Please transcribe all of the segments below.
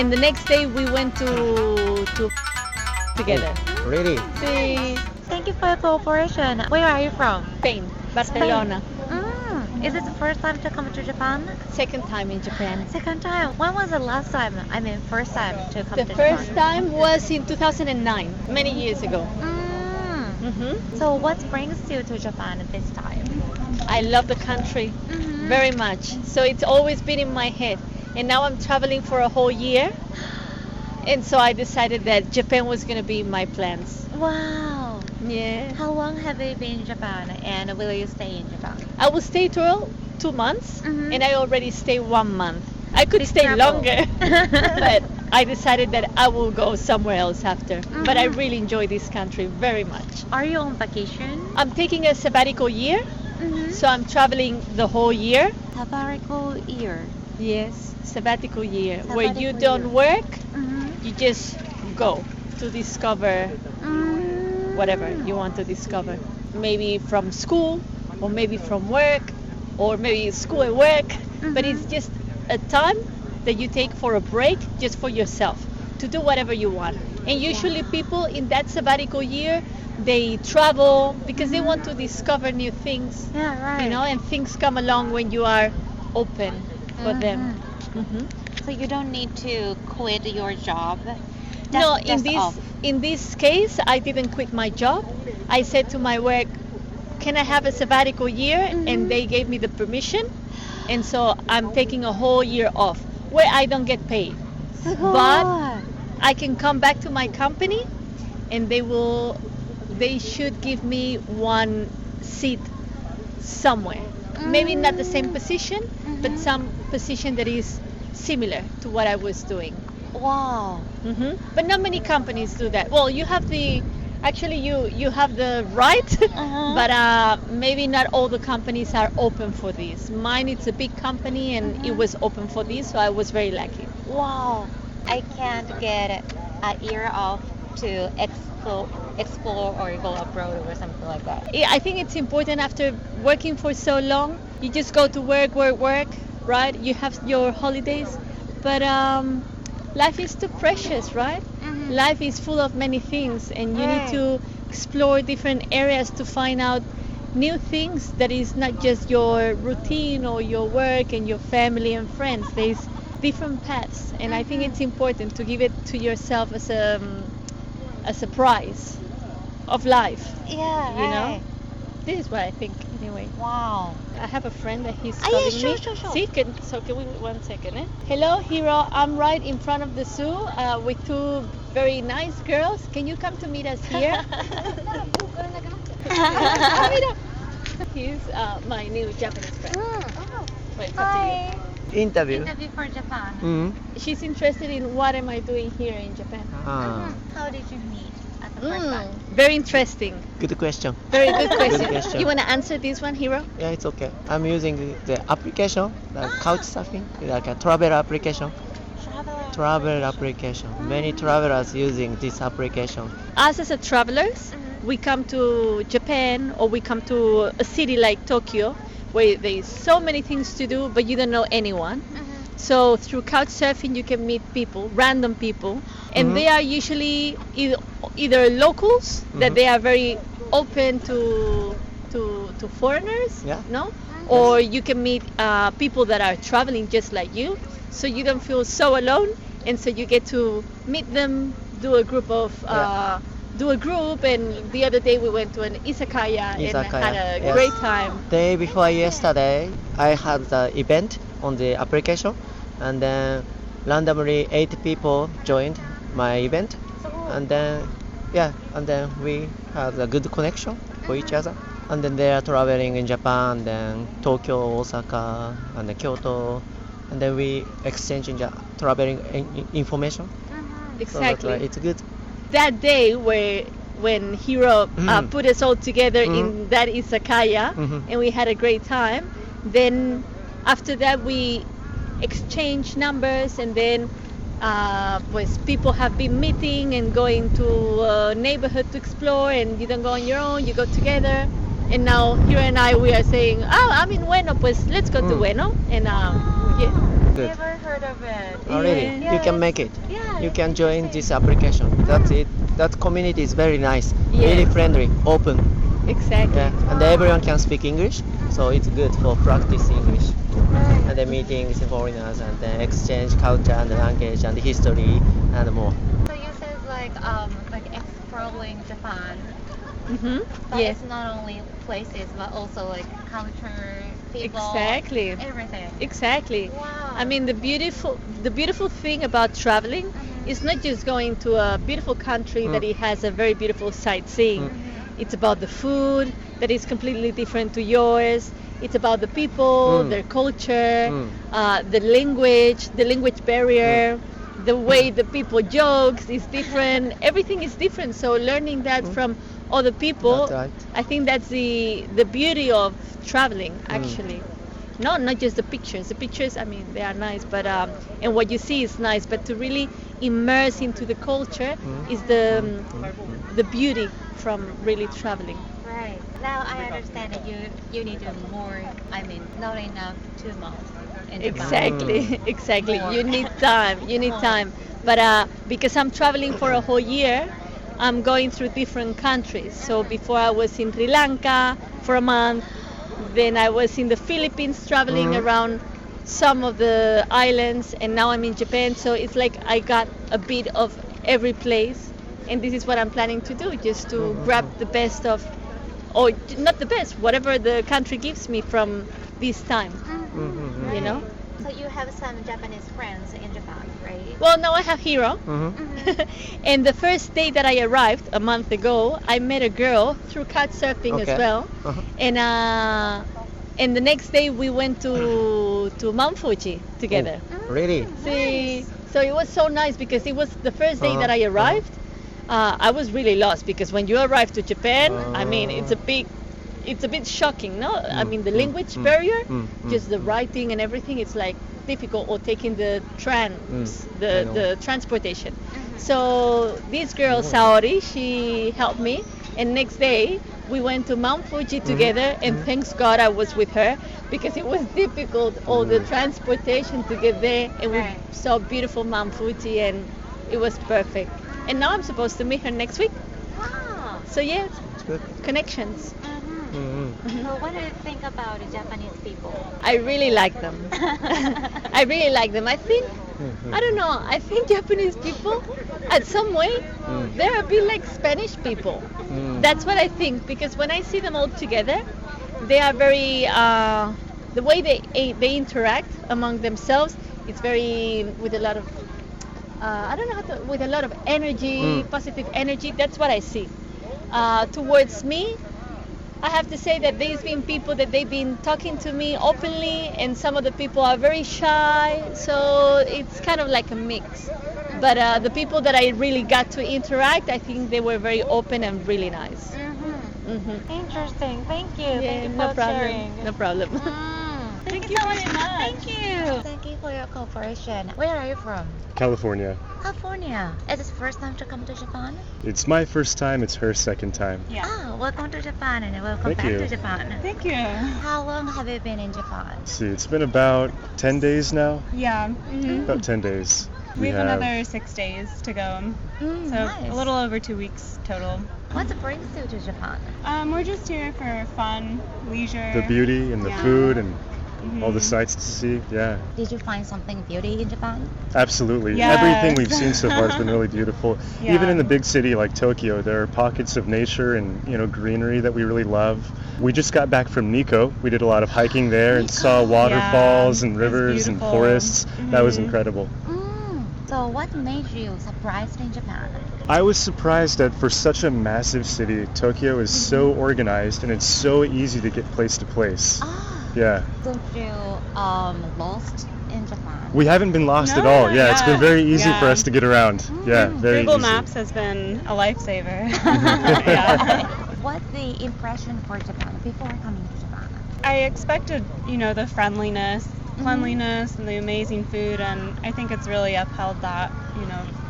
and the next day we went to together. Really? Sí. Thank you for your cooperation. Where are you from? Spain, Barcelona. Is it the first time to come to Japan? Second time in Japan. Second time. When was the last time? I mean, first time to come The to first Japan. time was in 2009, many years ago. So what brings you to Japan at this time? I love the country very much. So it's always been in my head. And now I'm traveling for a whole year. And so I decided that Japan was going to be in my plans. Wow. Yeah. How long have you been in Japan and will you stay in Japan? I will stay 2 months and I already stay 1 month. I could stay travel. longer, but I decided that I will go somewhere else after. But I really enjoy this country very much. Are you on vacation? I'm taking a sabbatical year, so I'm traveling the whole year. Sabbatical year. Yes, sabbatical year, where you Sabbatical don't year. work, you just go to discover whatever you want to discover. Maybe from school, or maybe from work, or maybe school and work, but it's just a time that you take for a break just for yourself to do whatever you want. And usually people in that sabbatical year, they travel because they want to discover new things, Yeah, right. you know, and things come along when you are open for them. So you don't need to quit your job? No, Just off. in this case, I didn't quit my job. I said to my work, can I have a sabbatical year? And they gave me the permission. And so I'm taking a whole year off where I don't get paid. But I can come back to my company and they should give me one seat somewhere. Maybe not the same position, but some position that is similar to what I was doing. Wow. But not many companies do that. Well, you have the you have the right, but maybe not all the companies are open for this. Mine, it's a big company and it was open for this, so I was very lucky. Wow. I can't get a year off to explore or go abroad or something like that. I think it's important after working for so long. You just go to work, right? You have your holidays, but life is too precious, right? Life is full of many things, and you need to explore different areas to find out new things that is not just your routine or your work and your family and friends. There's different paths, and I think it's important to give it to yourself as a prize of life. Yeah, You know? right. This is what I think anyway. Wow. I have a friend that he's Yeah, calling sure, me. sure. See, can we 1 second? Hello, Hiro. I'm right in front of the zoo with 2 very nice girls. Can you come to meet us here? He's my new Japanese friend. Wait, it's up to Hi. Interview. Interview for Japan. you. She's interested in what am I doing here in Japan. How did you meet at the first time? Very interesting. Good question. Very good question. question. You want to answer this one, Hiro? Yeah, it's okay. I'm using the application, like couch surfing, like a travel application. Travel application. Many travelers using this application. Us as a travelers, we come to Japan or we come to a city like Tokyo where there's so many things to do but you don't know anyone. So through couch surfing you can meet people, random people, and they are usually either locals that they are very open to foreigners, Yeah. no? Or you can meet people that are traveling just like you, so you don't feel so alone, and so you get to meet them, do a group, and the other day we went to an izakaya and had a yes. great time. Day before yesterday, I had the event on the application, and then randomly 8 people joined my event, and then we had a good connection for each other. And then they are traveling in Japan, then Tokyo, Osaka, and then Kyoto, and then we exchanging the traveling information. Exactly. So that, it's good. That day when Hiro put us all together in that izakaya and we had a great time, then after that we exchanged numbers, and then people have been meeting and going to a neighborhood to explore, and you don't go on your own, you go together. And now Hiro and I, we are saying, I'm in Ueno, pues let's go to Ueno. And yeah. good. Never heard of it. Oh, really? Yeah. You can make it. Yeah. You can join this application. That's it. That community is very nice, Yes. really friendly, open. Exactly. Yeah. And everyone can speak English, so it's good for practice English. Right. And the meetings with foreigners and then exchange culture and language and history and more. So you said like exploring Japan, but Yes. it's not only places but also like culture, people, Exactly. everything. Exactly. Wow. I mean, the beautiful thing about traveling is not just going to a beautiful country that it has a very beautiful sightseeing. It's about the food that is completely different to yours. It's about the people, their culture, the language barrier, the way the people jokes is different. Everything is different. So learning that from other people, That's right. I think that's the beauty of traveling actually. Not just the pictures. The pictures, I mean, they are nice, but and what you see is nice. But to really immerse into the culture is the beauty from really traveling. Right. Now I understand that you need more. I mean, not enough 2 months in Japan. Exactly, exactly. More. You need time. You need time. But because I'm traveling for a whole year, I'm going through different countries. So before I was in Sri Lanka for a month, then I was in the Philippines traveling around some of the islands, and now I'm in Japan. So it's like I got a bit of every place, and this is what I'm planning to do, just to grab the best of, or not the best, whatever the country gives me from this time, you know? So you have some Japanese friends in Japan, right? Well, now I have Hiro. And the first day that I arrived a month ago, I met a girl through couch surfing as Okay. well. And the next day we went to Mount Fuji together. Really? See, so it was so nice because it was the first day that I arrived. I was really lost because when you arrive to Japan, I mean, it's a bit shocking, no? I mean, the language barrier, just the writing and everything, it's like difficult, or taking the trams, the transportation. So this girl, Saori, she helped me, and next day we went to Mount Fuji together, and thanks God I was with her because it was difficult, all the transportation to get there, and we saw beautiful Mount Fuji, and it was perfect. And now I'm supposed to meet her next week. Wow. So yeah, It's good. connections. So what do you think about the Japanese people? I really like them. I really like them. I think, I don't know, I think Japanese people, at some way, they're a bit like Spanish people. That's what I think, because when I see them all together, they are very, the way they interact among themselves, it's very, with a lot of, I don't know how to, with a lot of energy, positive energy. That's what I see. Towards me, I have to say that there's been people that they've been talking to me openly, and some of the people are very shy, so it's kind of like a mix. But the people that I really got to interact, I think they were very open and really nice. Interesting. Thank you. Yeah, Thank you no for problem. sharing. No problem. Thank you so much. Thank you. Thank you for your cooperation. Where are you from? California. California. Is this first time to come to Japan? It's my first time, it's her second time. Ah, welcome to Japan and welcome Thank back you. to Japan. Thank you. How long have you been in Japan? Let's see, it's been about 10 days now. Yeah. About 10 days. We have another 6 days to go. So Nice. a little over 2 weeks total. What brings you to Japan? We're just here for fun, leisure. The beauty and the Yeah. food and all the sights to see. Yeah, Did you find something beauty in Japan? absolutely. Yes. Everything we've seen so far has been really beautiful. Yeah. Even in the big city like Tokyo, there are pockets of nature and greenery that we really love. We just got back from Nikko. We did a lot of hiking there and saw waterfalls and it was rivers and beautiful. forests. That was incredible. So what made you surprised in Japan? I was surprised that for such a massive city, Tokyo is so organized and it's so easy to get place to place. Yeah. Don't you lost in Japan? We haven't been lost at No, all. Yeah, it's been yeah, very easy for yeah. us to get around. Yeah, very Google easy. Maps has been a lifesaver. Yeah. What's the impression for Japan before coming to Japan? I expected, the friendliness, cleanliness, and the amazing food, and I think it's really upheld that,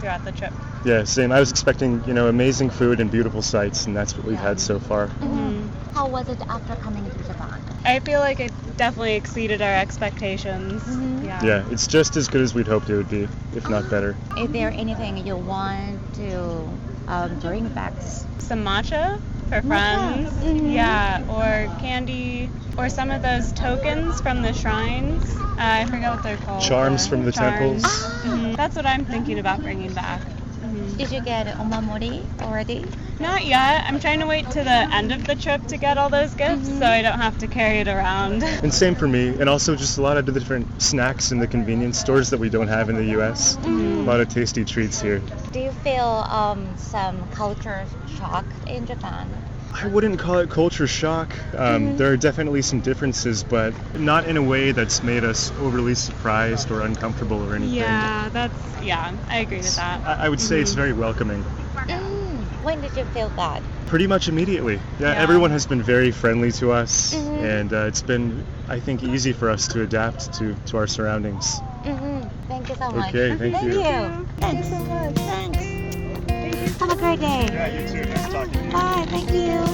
throughout the trip. Yeah, same. I was expecting, amazing food and beautiful sights, and that's what we've had so far. How was it after coming to Japan? I feel like it definitely exceeded our expectations. Yeah, it's just as good as we'd hoped it would be, if not better. Is there anything you want to bring back? Some matcha for friends. Yeah, or candy, or some of those tokens from the shrines. I forget what they're called. Charms from the temples. That's what I'm thinking about bringing back. Did you get omamori already? Not yet. I'm trying to wait to the end of the trip to get all those gifts so I don't have to carry it around. And same for me, and also just a lot of the different snacks in the convenience stores that we don't have in the U.S. A lot of tasty treats here. Do you feel some culture shock in Japan? I wouldn't call it culture shock. There are definitely some differences, but not in a way that's made us overly surprised or uncomfortable or anything. Yeah, I agree with that. I would say it's very welcoming. When did you feel that? Pretty much immediately. Yeah, everyone has been very friendly to us, and it's been, I think, easy for us to adapt to our surroundings. Thank you so much. Okay, thank you. Thanks so much. Thanks. Have a great day. Yeah, you too. Nice talking to you. Bye. Thank you.